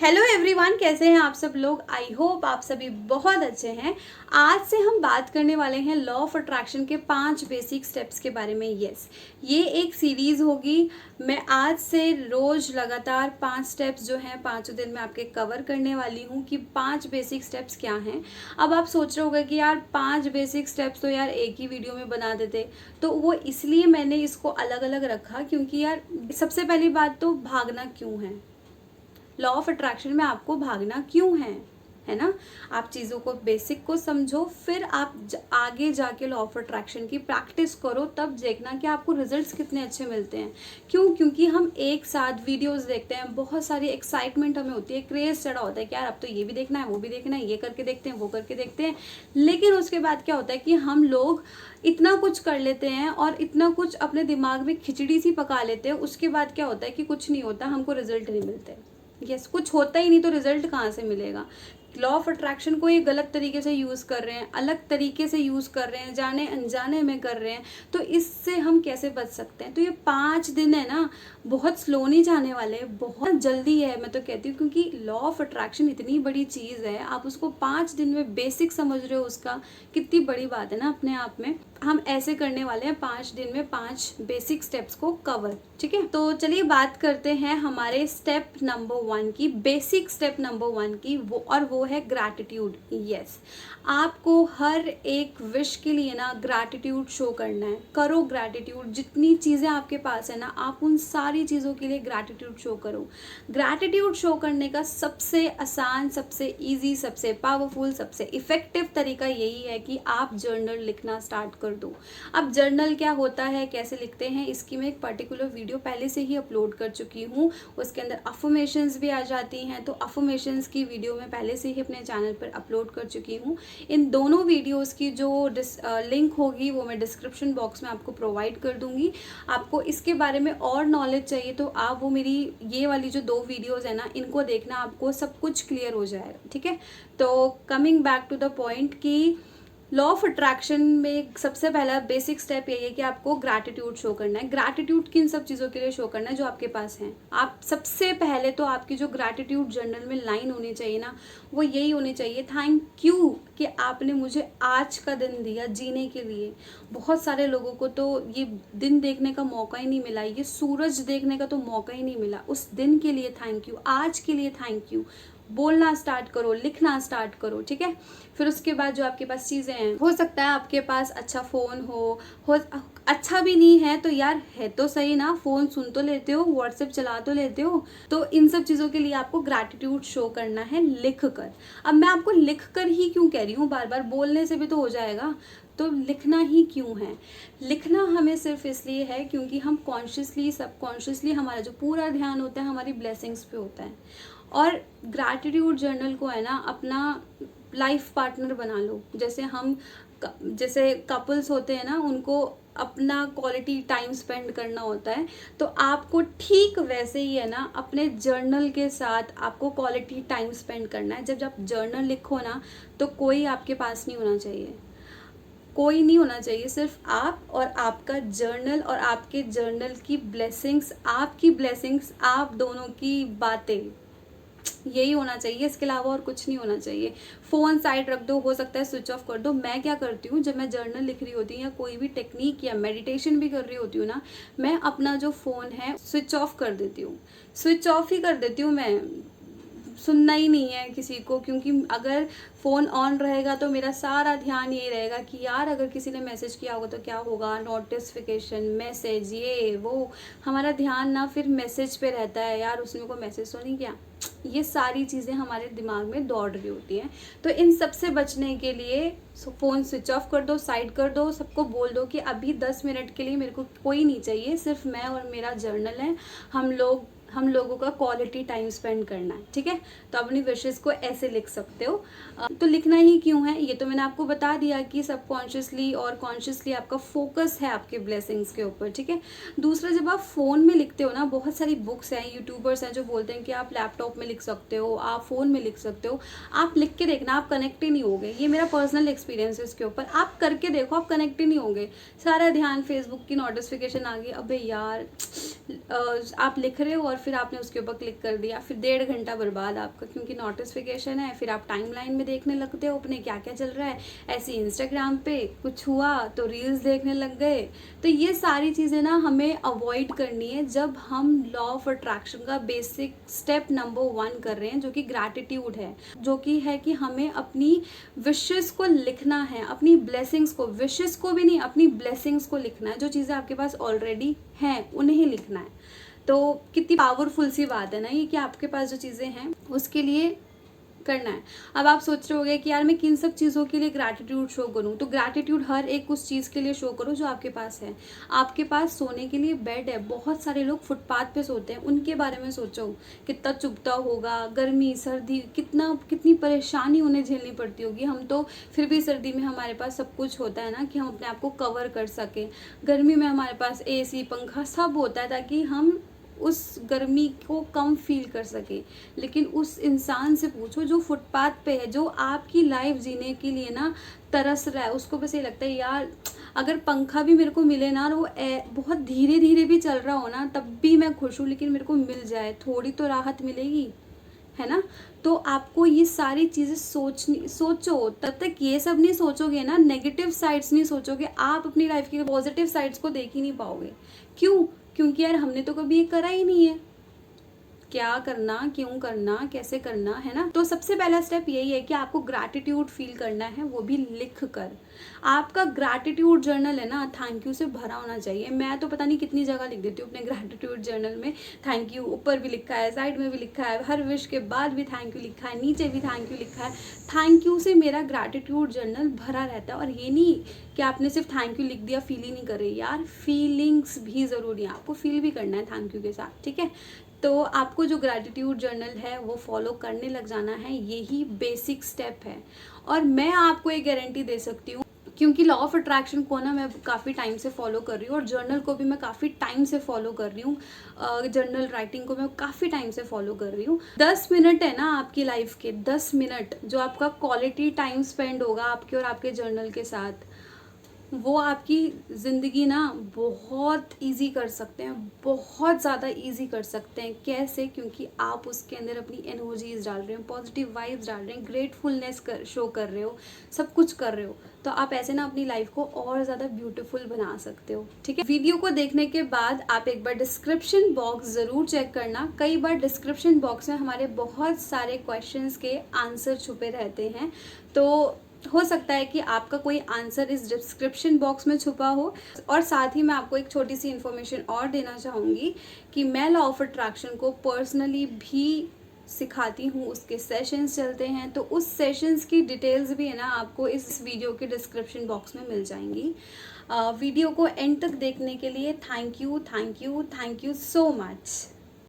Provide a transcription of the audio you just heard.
Hello everyone, कैसे हैं आप सब लोग। आई होप आप सभी बहुत अच्छे हैं। आज से हम बात करने वाले हैं लॉ ऑफ अट्रैक्शन के 5 बेसिक स्टेप्स के बारे में। यस, ये एक सीरीज होगी। मैं आज से रोज लगातार 5 स्टेप्स जो हैं 5 दिन में आपके कवर करने वाली हूँ कि 5 बेसिक स्टेप्स क्या हैं। अब आप सोच रहे होंगे कि यार 5 बेसिक स्टेप्स तो यार एक ही वीडियो में बना देते, तो वो इसलिए मैंने इसको अलग अलग रखा क्योंकि यार सबसे पहली बात तो भागना क्यों है, लॉ ऑफ अट्रैक्शन में आपको भागना क्यों है ना। आप चीज़ों को बेसिक को समझो, फिर आप आगे जाके लॉ ऑफ अट्रैक्शन की प्रैक्टिस करो, तब देखना कि आपको रिजल्ट्स कितने अच्छे मिलते हैं। क्योंकि हम एक साथ वीडियोस देखते हैं, बहुत सारी एक्साइटमेंट हमें होती है, क्रेज चढ़ा होता है कि यार अब तो ये भी देखना है, वो भी देखना है, ये करके देखते हैं, वो करके देखते हैं। लेकिन उसके बाद क्या होता है कि हम लोग इतना कुछ कर लेते हैं और इतना कुछ अपने दिमाग में खिचड़ी सी पका लेते हैं, उसके बाद क्या होता है कि कुछ नहीं होता, हमको रिजल्ट नहीं मिलते। यस, कुछ होता ही नहीं तो रिजल्ट कहाँ से मिलेगा। लॉ ऑफ अट्रैक्शन को ये गलत तरीके से यूज़ कर रहे हैं, अलग तरीके से यूज़ कर रहे हैं, जाने अनजाने में कर रहे हैं, तो इससे हम कैसे बच सकते हैं। तो ये 5 दिन है ना, बहुत स्लो नहीं जाने वाले, बहुत जल्दी है मैं तो कहती हूँ। क्योंकि लॉ ऑफ अट्रैक्शन इतनी बड़ी चीज़ है, आप उसको 5 दिन में बेसिक समझ रहे हो, उसका कितनी बड़ी बात है ना अपने आप में। हम ऐसे करने वाले हैं 5 दिन में 5 बेसिक स्टेप्स को कवर। ठीक है, तो चलिए बात करते हैं हमारे स्टेप नंबर 1 की, बेसिक स्टेप नंबर 1 की। वो है ग्रैटिट्यूड। यस, आपको हर एक विश के लिए ना ग्रैटिट्यूड शो करना है। करो ग्रैटिट्यूड, जितनी चीज़ें आपके पास है ना, आप उन सारी चीज़ों के लिए ग्रैटिट्यूड शो करो। ग्रैटिट्यूड शो करने का सबसे आसान, सबसे इजी, सबसे पावरफुल, सबसे इफेक्टिव तरीका यही है कि आप जर्नल लिखना स्टार्ट कर दो। अब जर्नल क्या होता है, कैसे लिखते हैं, इसकी मैं एक पर्टिकुलर वीडियो पहले से ही अपलोड कर चुकी हूँ। उसके अंदर अफर्मेशंस भी आ जाती हैं, तो अफर्मेशंस की वीडियो मैं पहले से ही अपने चैनल पर अपलोड कर चुकी हूँ। इन दोनों वीडियोस की जो लिंक होगी वो मैं डिस्क्रिप्शन बॉक्स में आपको प्रोवाइड कर दूंगी। आपको इसके बारे में और नॉलेज चाहिए तो आप वो मेरी ये वाली जो 2 वीडियोस है ना, इनको देखना, आपको सब कुछ क्लियर हो जाएगा। ठीक है, तो coming back to the point कि लॉ ऑफ अट्रैक्शन में सबसे पहला बेसिक स्टेप यही है कि आपको ग्रैटिट्यूड शो करना है। ग्रैटिट्यूड किन सब चीज़ों के लिए शो करना है जो आपके पास हैं। आप सबसे पहले तो आपकी जो ग्रैटिट्यूड जर्नल में लाइन होनी चाहिए ना, वो यही होनी चाहिए, थैंक यू कि आपने मुझे आज का दिन दिया जीने के लिए। बहुत सारे लोगों को तो ये दिन देखने का मौका ही नहीं मिला, ये सूरज देखने का तो मौका ही नहीं मिला। उस दिन के लिए थैंक यू, आज के लिए थैंक यू। बोलना स्टार्ट करो, लिखना स्टार्ट करो। ठीक है, फिर उसके बाद जो आपके पास चीज़ें हैं, हो सकता है आपके पास अच्छा फ़ोन हो, अच्छा भी नहीं है तो यार है तो सही ना, फ़ोन सुन तो लेते हो, व्हाट्सएप चला तो लेते हो, तो इन सब चीज़ों के लिए आपको ग्रैटिट्यूड शो करना है लिख कर। अब मैं आपको लिख कर ही क्यों कह रही हूँ, बार बार बोलने से भी तो हो जाएगा, तो लिखना ही क्यों है। लिखना हमें सिर्फ इसलिए है क्योंकि हम कॉन्शियसली, सबकॉन्शियसली हमारा जो पूरा ध्यान होता है हमारी ब्लेसिंग्स पे होता है। और ग्रैटिट्यूड जर्नल को है ना अपना लाइफ पार्टनर बना लो। जैसे कपल्स होते हैं ना, उनको अपना क्वालिटी टाइम स्पेंड करना होता है, तो आपको ठीक वैसे ही है ना अपने जर्नल के साथ आपको क्वालिटी टाइम स्पेंड करना है। जब आप जर्नल लिखो ना, तो कोई आपके पास नहीं होना चाहिए, कोई नहीं होना चाहिए, सिर्फ आप और आपका जर्नल और आपके जर्नल की ब्लेसिंग्स, आपकी ब्लेसिंग्स, आप दोनों की बातें, यही होना चाहिए। इसके अलावा और कुछ नहीं होना चाहिए। फ़ोन साइड रख दो, हो सकता है स्विच ऑफ कर दो। मैं क्या करती हूँ, जब मैं जर्नल लिख रही होती हूँ या कोई भी टेक्निक या मेडिटेशन भी कर रही होती हूँ ना, मैं अपना जो फ़ोन है स्विच ऑफ कर देती हूँ, स्विच ऑफ ही कर देती हूँ। मैं सुनना ही नहीं है किसी को, क्योंकि अगर फ़ोन ऑन रहेगा तो मेरा सारा ध्यान यही रहेगा कि यार अगर किसी ने मैसेज किया होगा तो क्या होगा, नोटिफिकेशन, मैसेज, ये वो, हमारा ध्यान ना फिर मैसेज पे रहता है, यार उसने को मैसेज तो नहीं किया। ये सारी चीज़ें हमारे दिमाग में दौड़ रही होती हैं। तो इन सब से बचने के लिए फ़ोन स्विच ऑफ कर दो, साइड कर दो, सबको बोल दो कि अभी 10 मिनट के लिए मेरे को कोई नहीं चाहिए, सिर्फ मैं और मेरा जर्नल है, हम लोगों का क्वालिटी टाइम स्पेंड करना है। ठीक है, तो अपनी विशेस को ऐसे लिख सकते हो। तो लिखना ही क्यों है, ये तो मैंने आपको बता दिया कि सबकॉन्शियसली और कॉन्शियसली आपका फोकस है आपके ब्लेसिंग्स के ऊपर। ठीक है, दूसरा, जब आप फ़ोन में लिखते हो ना, बहुत सारी बुक्स हैं, यूट्यूबर्स हैं जो बोलते हैं कि आप लैपटॉप में लिख सकते हो, आप फ़ोन में लिख सकते हो। आप लिख के देखना, आप कनेक्ट ही नहीं होगे। ये मेरा पर्सनल एक्सपीरियंस है इसके ऊपर। आप करके देखो, आप कनेक्ट ही नहीं होगे। सारा ध्यान फेसबुक की नोटिफिकेशन आ गई, अबे यार आप लिख रहे हो और फिर आपने उसके ऊपर क्लिक कर दिया, फिर 1.5 घंटा बर्बाद आपका, क्योंकि नोटिफिकेशन है। फिर आप टाइमलाइन में देखने लगते हो अपने क्या क्या चल रहा है, ऐसे इंस्टाग्राम पे कुछ हुआ तो रील्स देखने लग गए। तो ये सारी चीज़ें ना हमें अवॉइड करनी है जब हम लॉ ऑफ अट्रैक्शन का बेसिक स्टेप नंबर 1 कर रहे हैं, जो कि ग्रैटिट्यूड है, जो कि है कि हमें अपनी विशेस को लिखना है, अपनी ब्लेसिंग्स को, विशेस को भी नहीं, अपनी ब्लेसिंग्स को लिखना है। जो चीज़ें आपके पास ऑलरेडी हैं उन्हें लिखना है। तो कितनी पावरफुल सी बात है ना ये, कि आपके पास जो चीज़ें हैं उसके लिए करना है। अब आप सोच रहे होंगे कि यार मैं किन सब चीज़ों के लिए ग्रैटिट्यूड शो करूं। तो ग्रैटिट्यूड हर एक उस चीज़ के लिए शो करो जो आपके पास है। आपके पास सोने के लिए बेड है, बहुत सारे लोग फुटपाथ पे सोते हैं, उनके बारे में सोचो कितना चुभता होगा, गर्मी सर्दी कितनी परेशानी उन्हें झेलनी पड़ती होगी। हम तो फिर भी सर्दी में हमारे पास सब कुछ होता है ना, कि हम अपने आप को कवर कर सकें। गर्मी में हमारे पास AC पंखा सब होता है ताकि हम उस गर्मी को कम फील कर सके। लेकिन उस इंसान से पूछो जो फुटपाथ पे है, जो आपकी लाइफ जीने के लिए ना तरस रहा है, उसको बस ये लगता है यार अगर पंखा भी मेरे को मिले ना और वो बहुत धीरे धीरे भी चल रहा हो ना, तब भी मैं खुश हूँ, लेकिन मेरे को मिल जाए, थोड़ी तो राहत मिलेगी, है ना। तो आपको ये सारी चीज़ें सोचो। तब तक ये सब नहीं सोचोगे ना, नेगेटिव साइड्स नहीं सोचोगे, आप अपनी लाइफ की पॉजिटिव साइड्स को देख ही नहीं पाओगे। क्यों? क्योंकि यार हमने तो कभी ये करा ही नहीं है। क्या करना, क्यों करना, कैसे करना, है ना। तो सबसे पहला स्टेप यही है कि आपको ग्रैटिट्यूड फील करना है, वो भी लिख कर। आपका ग्रैटिट्यूड जर्नल है ना, थैंक यू से भरा होना चाहिए। मैं तो पता नहीं कितनी जगह लिख देती हूँ अपने ग्रैटिट्यूड जर्नल में थैंक यू। ऊपर भी लिखा है, साइड में भी लिखा है, हर विश के बाद भी थैंक यू लिखा है, नीचे भी थैंक यू लिखा है। थैंक यू से मेरा ग्रैटिट्यूड जर्नल भरा रहता है। और ये नहीं कि आपने सिर्फ थैंक यू लिख दिया, फील ही नहीं कर रही। यार फीलिंग्स भी ज़रूरी है, आपको फील भी करना है थैंक यू के साथ, ठीक है। तो आपको जो ग्रैटिट्यूड जर्नल है वो फॉलो करने लग जाना है, यही बेसिक स्टेप है। और मैं आपको एक गारंटी दे सकती हूँ, क्योंकि लॉ ऑफ अट्रैक्शन को ना मैं काफ़ी टाइम से फॉलो कर रही हूँ, और जर्नल को भी मैं काफ़ी टाइम से फॉलो कर रही हूँ। जर्नल राइटिंग को मैं काफ़ी टाइम से फॉलो कर रही हूँ। 10 मिनट है ना आपकी लाइफ के, 10 मिनट जो आपका क्वालिटी टाइम स्पेंड होगा आपके और आपके जर्नल के साथ, वो आपकी ज़िंदगी ना बहुत इजी कर सकते हैं, बहुत ज़्यादा इजी कर सकते हैं। कैसे? क्योंकि आप उसके अंदर अपनी एनर्जीज डाल रहे हो, पॉजिटिव वाइब्स डाल रहे हैं, ग्रेटफुलनेस शो कर रहे हो, सब कुछ कर रहे हो। तो आप ऐसे ना अपनी लाइफ को और ज़्यादा ब्यूटीफुल बना सकते हो, ठीक है। वीडियो को देखने के बाद आप एक बार डिस्क्रिप्शन बॉक्स ज़रूर चेक करना। कई बार डिस्क्रिप्शन बॉक्स में हमारे बहुत सारे क्वेश्चंस के आंसर छुपे रहते हैं, तो हो सकता है कि आपका कोई आंसर इस डिस्क्रिप्शन बॉक्स में छुपा हो। और साथ ही मैं आपको एक छोटी सी इन्फॉर्मेशन और देना चाहूँगी कि मैं लॉ ऑफ अट्रैक्शन को पर्सनली भी सिखाती हूँ, उसके सेशंस चलते हैं। तो उस सेशंस की डिटेल्स भी है ना आपको इस वीडियो के डिस्क्रिप्शन बॉक्स में मिल जाएंगी। वीडियो को एंड तक देखने के लिए थैंक यू सो मच।